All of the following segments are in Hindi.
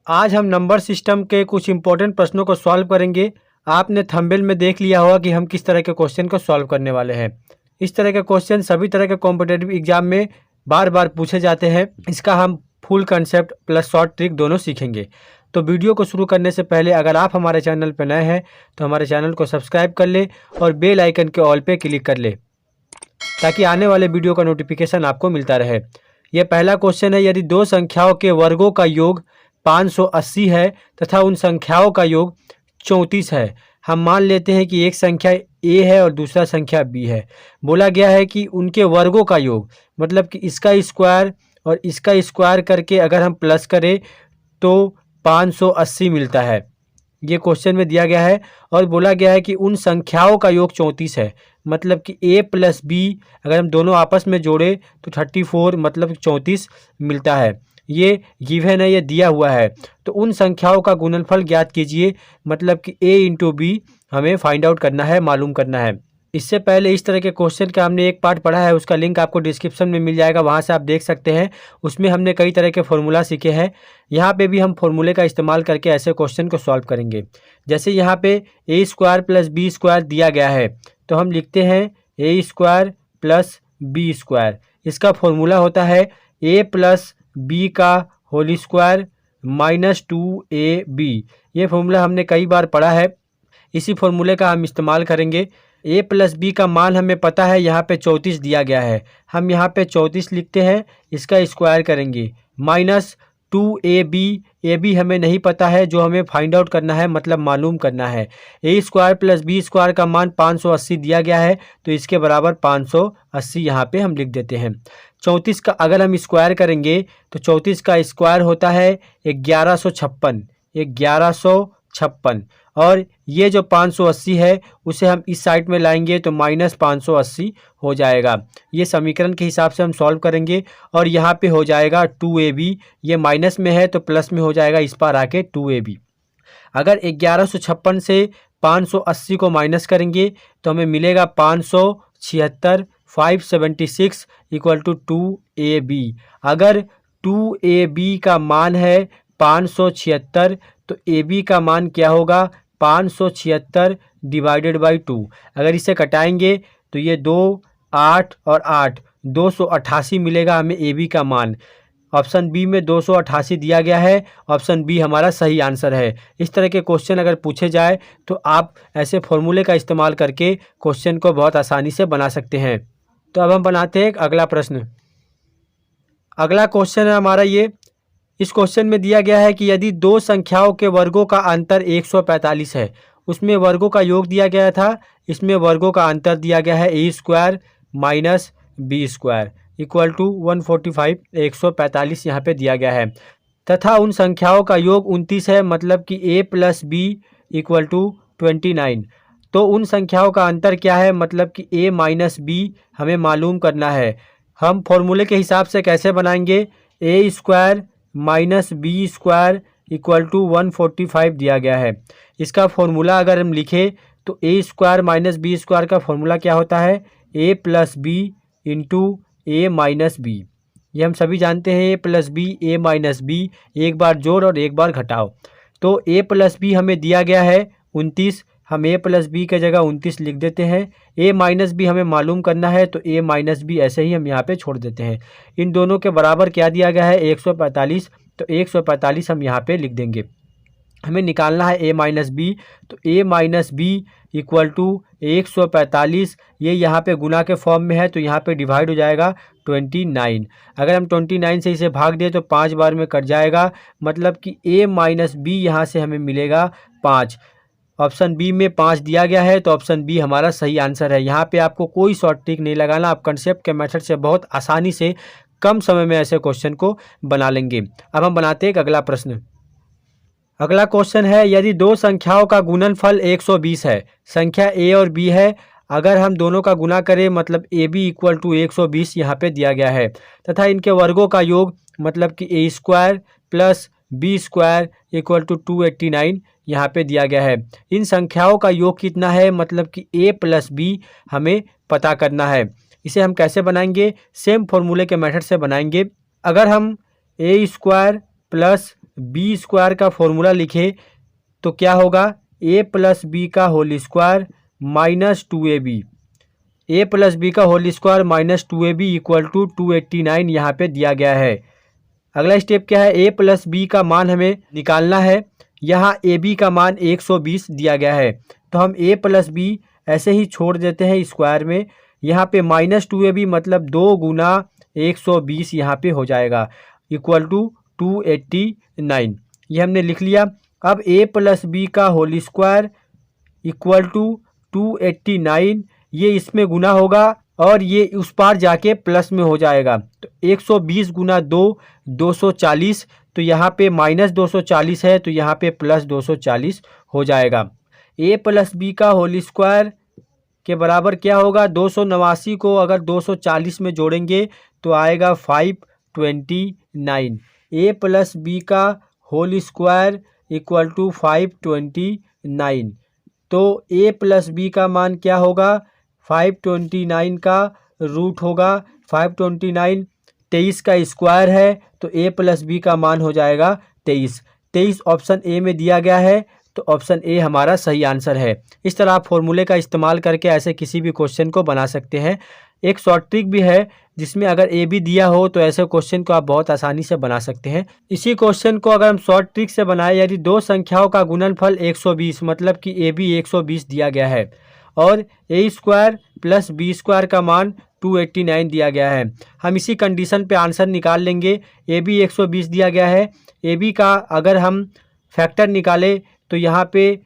आज हम नंबर सिस्टम के कुछ इंपॉर्टेंट प्रश्नों को सॉल्व करेंगे। आपने थंबनेल में देख लिया होगा कि हम किस तरह के क्वेश्चन को सॉल्व करने वाले हैं। इस तरह के क्वेश्चन सभी तरह के कॉम्पिटिटिव एग्जाम में बार बार पूछे जाते हैं। इसका हम full concept plus short trick दोनों सीखेंगे। तो वीडियो को शुरू करने से पहले अगर आप हमारे चैनल पर नए हैं तो हमारे चैनल को सब्सक्राइब कर ले और बेल आइकन के ऑल पे क्लिक कर ले ताकि आने वाले वीडियो का नोटिफिकेशन आपको मिलता रहे। यह पहला क्वेश्चन है, यदि दो संख्याओं के वर्गों का योग 580 है तथा उन संख्याओं का योग 34 है। हम मान लेते हैं कि एक संख्या a है और दूसरा संख्या b है। बोला गया है कि उनके वर्गों का योग, मतलब कि इसका स्क्वायर और इसका स्क्वायर करके अगर हम प्लस करें तो 580 मिलता है। ये क्वेश्चन में दिया गया है और बोला गया है कि उन संख्याओं का योग 34 है, मतलब कि a प्लस b अगर हम दोनों आपस में जोड़े तो 34 मतलब 34 मिलता है। ये गिवन है, ये दिया हुआ है। तो उन संख्याओं का गुणनफल ज्ञात कीजिए, मतलब कि a इंटू बी हमें फाइंड आउट करना है, मालूम करना है। इससे पहले इस तरह के क्वेश्चन का हमने एक पार्ट पढ़ा है, उसका लिंक आपको डिस्क्रिप्शन में मिल जाएगा, वहाँ से आप देख सकते हैं। उसमें हमने कई तरह के फॉर्मूला सीखे हैं। यहाँ पे भी हम फॉर्मूले का इस्तेमाल करके ऐसे क्वेश्चन को सॉल्व करेंगे। जैसे यहाँ पे a square plus B square दिया गया है तो हम लिखते हैं a square plus B square. इसका फॉर्मूला होता है a प्लस बी का होल स्क्वायर माइनस 2ab। ये फॉर्मूला हमने कई बार पढ़ा है। इसी फॉर्मूले का हम इस्तेमाल करेंगे। a प्लस बी का मान हमें पता है, यहाँ पे 34 दिया गया है। हम यहाँ पे 34 लिखते हैं, इसका स्क्वायर करेंगे माइनस 2ab। ab हमें नहीं पता है, जो हमें फाइंड आउट करना है, मतलब मालूम करना है। a square plus B square का मान 580 दिया गया है तो इसके बराबर 580 यहाँ पे हम लिख देते हैं। 34 का अगर हम स्क्वायर करेंगे तो 34 का स्क्वायर होता है 1156 और ये जो 580 है उसे हम इस साइड में लाएंगे तो माइनस 580 हो जाएगा। ये समीकरण के हिसाब से हम सॉल्व करेंगे और यहाँ पे हो जाएगा 2ab। ये माइनस में है तो प्लस में हो जाएगा, इस पर आके 2ab। अगर 1156 से 580 को माइनस करेंगे तो हमें मिलेगा 576 576 इक्वल टू 2ab। अगर 2ab का मान है 576 तो ab का मान क्या होगा, 576 डिवाइडेड बाई 2। अगर इसे कटाएंगे तो ये 2 8 और 8 288 मिलेगा हमें ab का मान। ऑप्शन बी में 288 दिया गया है। ऑप्शन बी हमारा सही आंसर है। इस तरह के क्वेश्चन अगर पूछे जाए तो आप ऐसे फॉर्मूले का इस्तेमाल करके क्वेश्चन को बहुत आसानी से बना सकते हैं। तो अब हम बनाते हैं अगला प्रश्न। अगला क्वेश्चन है हमारा ये। इस क्वेश्चन में दिया गया है कि यदि दो संख्याओं के वर्गों का अंतर 145 है, उसमें वर्गों का योग दिया गया था, इसमें वर्गों का अंतर दिया गया है a square minus B square equal to 145। 145 यहाँ पे दिया गया है तथा उन संख्याओं का योग 29 है, मतलब कि a plus B equal to 29। तो उन संख्याओं का अंतर क्या है, मतलब कि a माइनस बी हमें मालूम करना है। हम फॉर्मूले के हिसाब से कैसे बनाएंगे, a square minus B square equal to 145 दिया गया है। इसका फॉर्मूला अगर हम लिखें तो a square minus B square का फॉर्मूला क्या होता है, a plus B into a minus B. ये हम सभी जानते हैं, a plus B a minus B, एक बार जोड़ और एक बार घटाओ। तो a प्लस बी हमें दिया गया है 29, हम a प्लस बी के जगह 29 लिख देते हैं। a माइनस बी हमें मालूम करना है तो a माइनस बी ऐसे ही हम यहाँ पे छोड़ देते हैं। इन दोनों के बराबर क्या दिया गया है, 145, तो 145 हम यहाँ पे लिख देंगे। हमें निकालना है a माइनस बी, तो a minus B equal to 145। ये यहाँ पे गुना के फॉर्म में है तो यहाँ पे डिवाइड हो जाएगा 29। अगर हम 29 से इसे भाग दें तो 5 बार में कट जाएगा, मतलब कि a माइनस बी यहाँ से हमें मिलेगा 5। ऑप्शन बी में 5 दिया गया है तो ऑप्शन बी हमारा सही आंसर है। यहाँ पे आपको कोई शॉर्ट ट्रिक नहीं लगाना, आप कंसेप्ट के मेथड से बहुत आसानी से कम समय में ऐसे क्वेश्चन को बना लेंगे। अब हम बनाते हैं अगला प्रश्न। अगला क्वेश्चन है, यदि दो संख्याओं का गुणनफल 120 है, संख्या a और b है, अगर हम दोनों का गुना करें मतलब ab इक्वल टू 120 यहाँ पे दिया गया है तथा इनके वर्गों का योग मतलब कि a square plus B square equal to 289 यहाँ पे दिया गया है। इन संख्याओं का योग कितना है, मतलब कि a प्लस बी हमें पता करना है। इसे हम कैसे बनाएंगे, सेम फॉर्मूले के मेथड से बनाएंगे। अगर हम a square plus B square का फॉर्मूला लिखे तो क्या होगा, ए प्लस बी का whole square minus 2ab, A plus B का whole square minus 2ab equal to 289 यहाँ पे दिया गया है। अगला स्टेप क्या है, ए प्लस बी का मान हमें निकालना है। यहाँ ए बी का मान 120 दिया गया है, तो हम ए प्लस बी ऐसे ही छोड़ देते हैं स्क्वायर में। यहाँ पे माइनस 2ab मतलब 2 गुना 120 यहाँ पे हो जाएगा इक्वल टू 289, ये हमने लिख लिया। अब ए प्लस बी का होल स्क्वायर इक्वल टू 289, ये इसमें गुना होगा और ये उस पार जाके प्लस में हो जाएगा। तो 120 गुना 2 240, तो यहाँ पे माइनस 240 है तो यहाँ पे प्लस 240 हो जाएगा। ए प्लस बी का होल स्क्वायर के बराबर क्या होगा, 289 को अगर 240 में जोड़ेंगे तो आएगा 529। ए प्लस बी का होल स्क्वायर इक्वल टू 529, तो ए प्लस बी का मान क्या होगा, 529 का रूट होगा 529, 23 का स्क्वायर है तो ए प्लस बी का मान हो जाएगा 23 ऑप्शन ए में दिया गया है, तो ऑप्शन ए हमारा सही आंसर है। इस तरह आप फॉर्मूले का इस्तेमाल करके ऐसे किसी भी क्वेश्चन को बना सकते हैं। एक शॉर्ट ट्रिक भी है जिसमें अगर ए भी दिया हो तो ऐसे क्वेश्चन को आप बहुत आसानी से बना सकते हैं। इसी क्वेश्चन को अगर हम शॉर्ट ट्रिक से बनाए, यदि दो संख्याओं का गुणनफल 120 मतलब कि ए बी 120 दिया गया है और ए स्क्वायर प्लस बी स्क्वायर का मान 289 दिया गया है, हम इसी कंडीशन पे आंसर निकाल लेंगे। ए बी 120 दिया गया है, ए बी का अगर हम फैक्टर निकाले तो यहाँ पे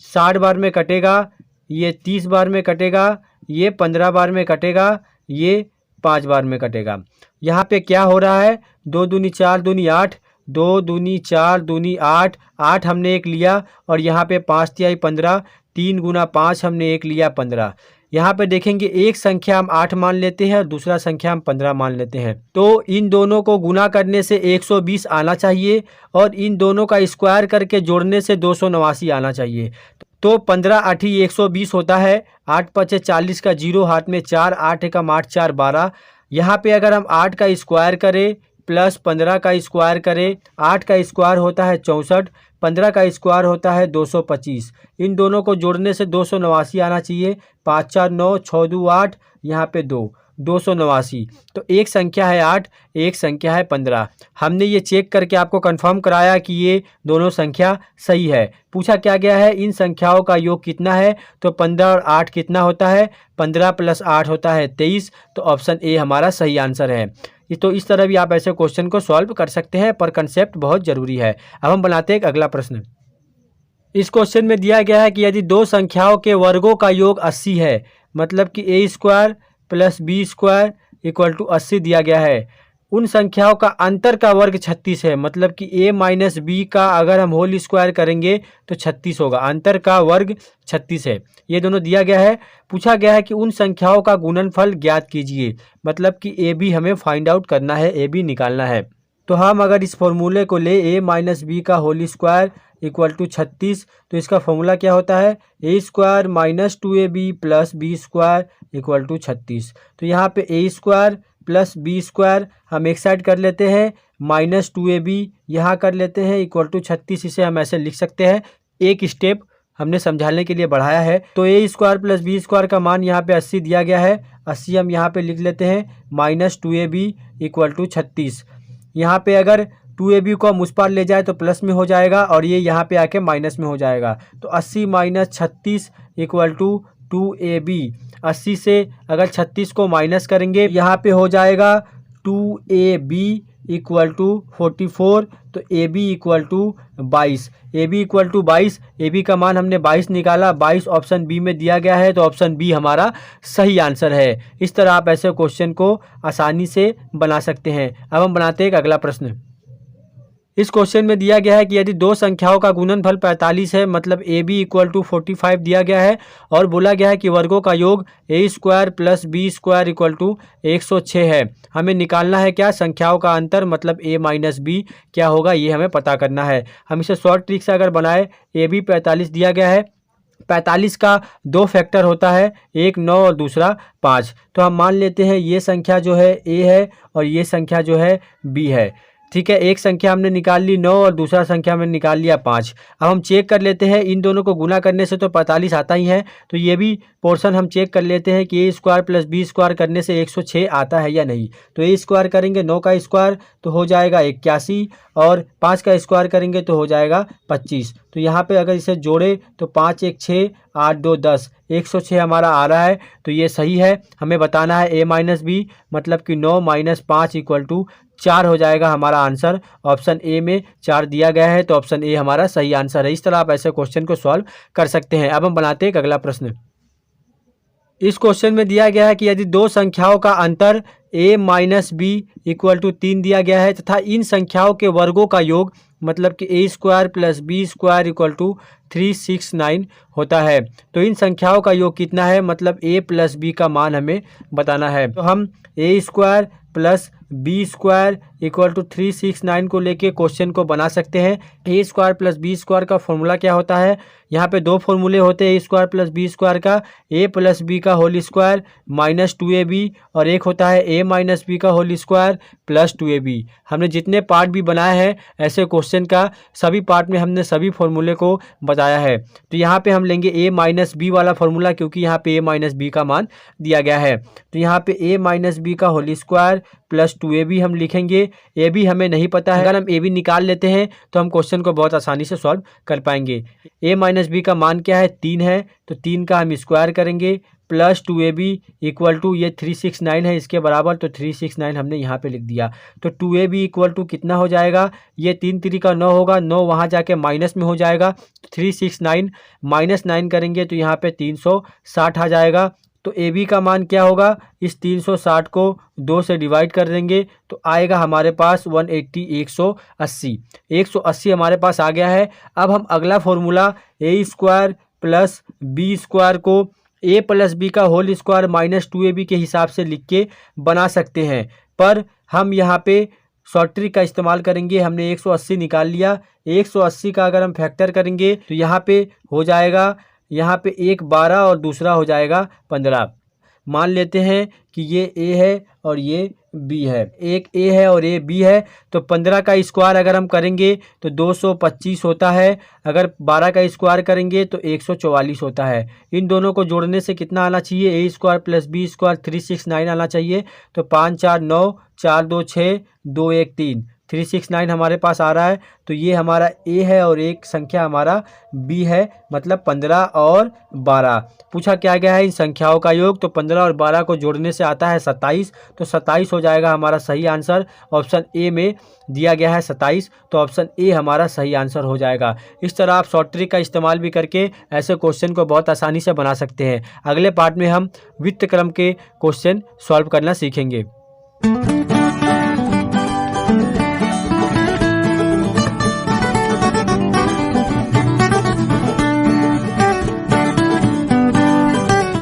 60 बार में कटेगा, ये 30 बार में कटेगा, ये 15 बार में कटेगा, ये 5 बार में कटेगा। यहाँ पे क्या हो रहा है, 2 दूनी 4 दूनी 8, 2 दूनी 4 दूनी 8, 8 हमने एक लिया और यहाँ पे 5 तिहाई 15, 3 गुना 5 हमने एक लिया 15। यहाँ पे देखेंगे एक संख्या हम 8 मान लेते हैं और दूसरा संख्या हम 15 मान लेते हैं, तो इन दोनों को गुना करने से 120 आना चाहिए और इन दोनों का स्क्वायर करके जोड़ने से 289 आना चाहिए। तो 15 8 120 होता है, 8 5 40 का 0 हाथ में 4, 8 एकम 8 4 12। यहाँ पे अगर हम 8 का स्क्वायर करें प्लस 15 का स्क्वायर करें, 8 का स्क्वायर होता है 64, 15 का स्क्वायर होता है 225। इन दोनों को जोड़ने से 289 आना चाहिए। 5 4 9, 6 2 8, यहाँ पे 289। तो एक संख्या है 8, एक संख्या है 15। हमने ये चेक करके आपको कंफर्म कराया कि ये दोनों संख्या सही है। पूछा क्या गया है, इन संख्याओं का योग कितना है, तो 15 और 8 कितना होता है, 15 प्लस 8 होता है 23, तो ऑप्शन ए हमारा सही आंसर है। तो इस तरह भी आप ऐसे क्वेश्चन को सॉल्व कर सकते हैं, पर कंसेप्ट बहुत ज़रूरी है। अब हम बनाते हैं एक अगला प्रश्न। इस क्वेश्चन में दिया गया है कि यदि दो संख्याओं के वर्गों का योग 80 है, मतलब कि A square plus B square equal to 80 दिया गया है, उन संख्याओं का अंतर का वर्ग 36 है, मतलब कि a माइनस बी का अगर हम होल स्क्वायर करेंगे तो 36 होगा, अंतर का वर्ग 36 है। ये दोनों दिया गया है। पूछा गया है कि उन संख्याओं का गुणनफल ज्ञात कीजिए, मतलब कि ए बी हमें फाइंड आउट करना है, ए बी निकालना है। तो हम अगर इस फॉर्मूले को ले a माइनस बी का होल स्क्वायर इक्वल टू 36, तो इसका फॉर्मूला क्या होता है, A square minus 2ab plus B square equal to 36। तो यहाँ पे A square plus B square हम एक साइड कर लेते हैं, माइनस 2ab यहाँ कर लेते हैं इक्वल टू 36, इसे हम ऐसे लिख सकते हैं। एक स्टेप हमने समझाने के लिए बढ़ाया है। तो ए स्क्वायर प्लस बी स्क्वायर का मान यहाँ पे 80 दिया गया है, 80 हम यहाँ पे लिख लेते हैं, माइनस 2ab इक्वल टू 36। यहाँ पे अगर 2ab को हम उस पार ले जाए तो प्लस में हो जाएगा और ये यहाँ पे आके माइनस में हो जाएगा। तो 80 माइनस 36 इक्वल टू 2ab। 80 से अगर 36 को माइनस करेंगे यहाँ पे हो जाएगा 2ab इक्वल टू 44, तो ab equal to 22। ab equal to 22, ab का मान हमने 22 निकाला, 22 ऑप्शन बी में दिया गया है, तो ऑप्शन बी हमारा सही आंसर है। इस तरह आप ऐसे क्वेश्चन को आसानी से बना सकते हैं। अब हम बनाते हैं एक अगला प्रश्न। इस क्वेश्चन में दिया गया है कि यदि दो संख्याओं का गुणनफल 45 है, मतलब ए बी इक्वल टू 45 दिया गया है और बोला गया है कि वर्गों का योग A square plus B square equal to 106 है। हमें निकालना है क्या, संख्याओं का अंतर, मतलब ए माइनस बी क्या होगा, ये हमें पता करना है। हम इसे शॉर्ट ट्रिक से अगर बनाए, ए बी 45 दिया गया है, 45 का दो फैक्टर होता है, एक 9 और दूसरा 5। तो हम मान लेते हैं ये संख्या जो है ए है और ये संख्या जो है बी है। ठीक है, एक संख्या हमने निकाल ली 9 और दूसरा संख्या हमने निकाल लिया 5। अब हम चेक कर लेते हैं, इन दोनों को गुना करने से तो 45 आता ही है, तो ये भी पोर्शन हम चेक कर लेते हैं कि a² + b² करने से 106 आता है या नहीं। तो a² करेंगे 9 का स्क्वायर तो हो जाएगा 81 और 5 का स्क्वायर करेंगे तो हो जाएगा 25। तो यहाँ पे अगर इसे जोड़े तो 5 1 6 8 2 10 106 हमारा आ रहा है, तो ये सही है। हमें बताना है a - b मतलब कि 9 - 5 = 4 हो जाएगा हमारा आंसर। ऑप्शन ए में 4 दिया गया है, तो ऑप्शन ए हमारा सही आंसर है। इस तरह आप ऐसे क्वेश्चन को सॉल्व कर सकते हैं। अब हम बनाते हैं एक अगला प्रश्न। इस क्वेश्चन में दिया गया है कि यदि दो संख्याओं का अंतर a - b = 3 दिया गया है तथा इन संख्याओं के वर्गों का योग मतलब कि a² + b² = 369 होता है, तो इन संख्याओं का योग कितना है, मतलब a + b का मान हमें बताना है। तो हम a² + b² = 369 को लेके क्वेश्चन को बना सकते हैं। a² + b² का फॉर्मूला क्या होता है, यहाँ पे दो फॉर्मूले होते हैं a² + b² का, a + b का होल स्क्वायर -2ab और एक होता है a - b का होल स्क्वायर +2ab। हमने जितने पार्ट भी बनाए हैं ऐसे क्वेश्चन का, सभी पार्ट में हमने सभी फॉर्मूले को बताया है। तो यहाँ पे हम लेंगे a - b वाला फॉर्मूला, क्योंकि यहाँ पे a - b का मान दिया गया है। तो यहाँ पे a - b का होल स्क्वायर +2ab हम लिखेंगे। ए बी हमें नहीं पता है, अगर हम ए बी निकाल लेते हैं तो हम क्वेश्चन को बहुत आसानी से सॉल्व कर पाएंगे। a - b का मान क्या है, 3 है, तो 3 का हम स्क्वायर करेंगे +2ab = ये 369 है इसके बराबर, तो 369 हमने यहाँ पे लिख दिया। तो 2ab = कितना हो जाएगा, ये 3 3 का 9 होगा, 9 वहाँ जाके माइनस में हो जाएगा, 369 -9 करेंगे तो यहाँ पे 360 आ जाएगा। तो ए बी का मान क्या होगा, इस 360 को 2 से डिवाइड कर देंगे तो आएगा हमारे पास 180 180 हमारे पास आ गया है। अब हम अगला फॉर्मूला a² + b² को a + b का होल स्क्वायर -2ab के हिसाब से लिख के बना सकते हैं, पर हम यहाँ पे शॉर्ट ट्रिक का इस्तेमाल करेंगे। हमने 180 निकाल लिया, 180 का अगर हम फैक्टर करेंगे तो यहाँ पे हो जाएगा, यहाँ पे एक 12 और दूसरा हो जाएगा 15। मान लेते हैं कि ये a है और ये b है, एक a है और ये b है, तो 15 का स्क्वायर अगर हम करेंगे तो 225 होता है, अगर 12 का स्क्वायर करेंगे तो 144 होता है। इन दोनों को जोड़ने से कितना आना चाहिए, a² + b² 369 आना चाहिए। तो 5 4 9 4 2 6 2 1 3 369 हमारे पास आ रहा है। तो ये हमारा a है और एक संख्या हमारा b है, मतलब 15 और 12 पूछा क्या गया है इन संख्याओं का योग। तो 15 और 12 को जोड़ने से आता है 27, तो 27 हो जाएगा हमारा सही आंसर। ऑप्शन ए में दिया गया है 27, तो ऑप्शन ए हमारा सही आंसर हो जाएगा। इस तरह आप शॉर्ट ट्रिक का इस्तेमाल भी करके ऐसे क्वेश्चन को बहुत आसानी से बना सकते हैं। अगले पार्ट में हम वित्त क्रम के क्वेश्चन सॉल्व करना सीखेंगे।